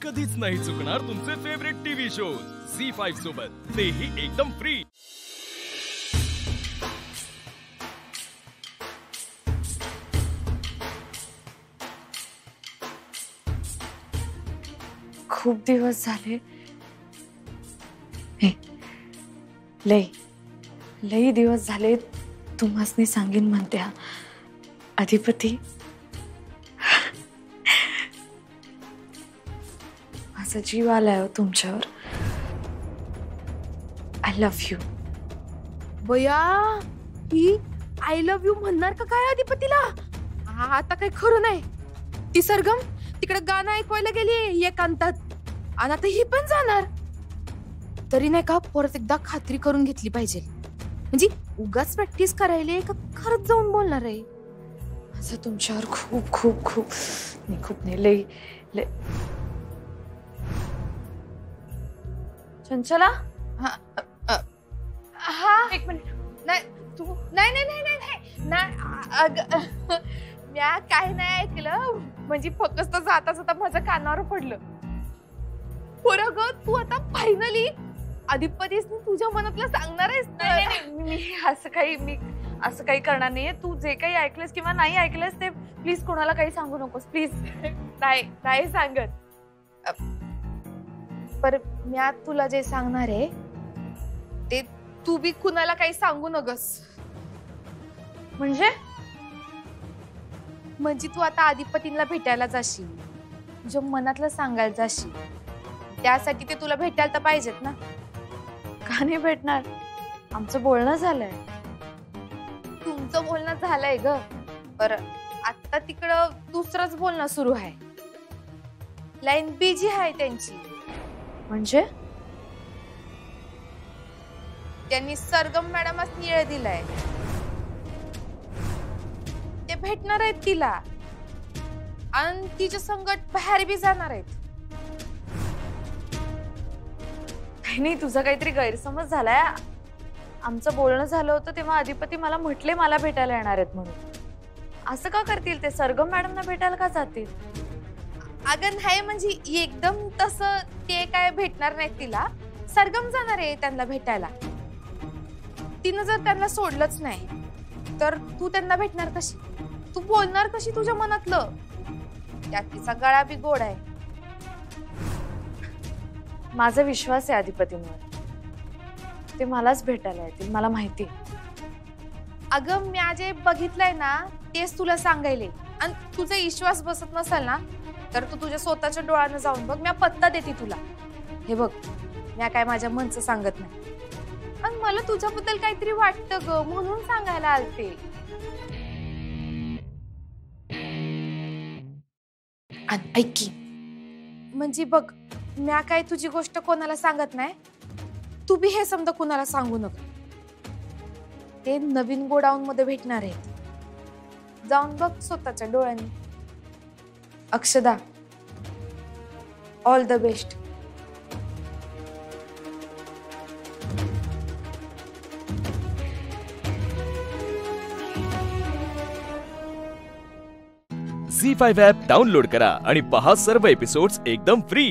कधीच नाही चुकणार तुमचे फेवरेट टीव्ही शोज झी5 सोबत, तेही एकदम फ्री। खूप दिवस झाले, लई दिवस झाले तुम्हासनी सांगीन म्हणते हा अधिपती, माझा जीव आलाय हो तुमच्यावर। I love you. बया, ही आय लव्ह यू म्हणणार का काय अधिपतीला? आता काही खरं नाही। ती सरगम तिकडे गाणं ऐकवायला गेली एकांतात, आणि आता ही पण जाणार। तरी नाही का परत एकदा खात्री करून घेतली पाहिजे, म्हणजे उगाच प्रॅक्टिस करायला का खरंच जाऊन बोलणार आहे? माझं तुमच्यावर खूप खूप खूप खूप नाही, लई लई। चंचला, हा एक मिनिट। नाही तू नाही नाही नाही नाही नाही, म्या काय नाही ऐकलं, म्हणजे फक्त जाता जाता माझ्या कानावर पडलं। पोरग तू आता फायनली अधिपतीसनी तुझ्या मनातलं सांगणार आहेस? मी असं काही करणार नाहीये। तू जे काही ऐकलंस किंवा नाही ऐकलंस ते प्लीज कोणाला काही सांगू नकोस प्लीज। नाही सांगत। पर म्या तुला जे सांगणार आहे ते तू बी कुणाला काही सांगू नगस। म्हणजे तू आता अधिपतींना भेटायला जाशील, तुझ्या मनातलं सांगायला जाशील, त्यासाठी ते तुला भेटायला तर पाहिजेत ना? का नाही भेटणार? आमचं बोलणं झालंय। तुमचं बोलणं झालंय ग, पर आता तिकडं दुसरंच बोलणं सुरू आहे। लाईन बिजी आहे त्यांची। म्हणजे त्यांनी सरगम मॅडमच निळ दिलाय, ते भेटणार आहेत तिला आणि तिच्या संगत बाहेर बी जाणार आहेत। नाही, तुझा काहीतरी गैरसमज झालाय। आमचं बोलणं झालं होतं तेव्हा अधिपती मला म्हटले मला भेटायला येणार आहेत म्हणून। असं का करतील ते? सरगम मॅडमना भेटायला का जातील? अगं नाही, म्हणजे एकदम तसं ते काय भेटणार नाहीत तिला, सरगम जाणार आहे त्यांना भेटायला। तिनं जर त्यांना सोडलंच नाही तर तू त्यांना भेटणार कशी? तू बोलणार कशी तुझ्या मनातलं? त्यात तिचा गळा बी गोड आहे। माझा विश्वास आहे अधिपतींवर, ते मलाच भेटायला येतील, मला माहिती। अगं म्या जे बघितलंय ना तेच तुला सांगायले, आणि तुझा विश्वास बसत नसेल ना तर तू तुझ्या स्वतःच्या डोळ्यानं जाऊन बघ। म्या पत्ता देते तुला। हे बघ, म्या काय माझ्या मनचं सांगत नाही, आणि मला तुझ्याबद्दल काहीतरी वाटतं ग, म्हणून सांगायला आलते। ऐक की, म्हणजे बघ, म्या काय तुझी गोष्ट कोणाला सांगत नाही, तू बी हे समजा कोणाला सांगू नको। ते नवीन गोडाऊन मध्ये भेटणार आहेत, जाऊन बघ स्वतःच्या डोळ्यांनी। Akshada, all the best. Zee five app download करा आणि पहा सर्व एपिसोड्स एकदम फ्री।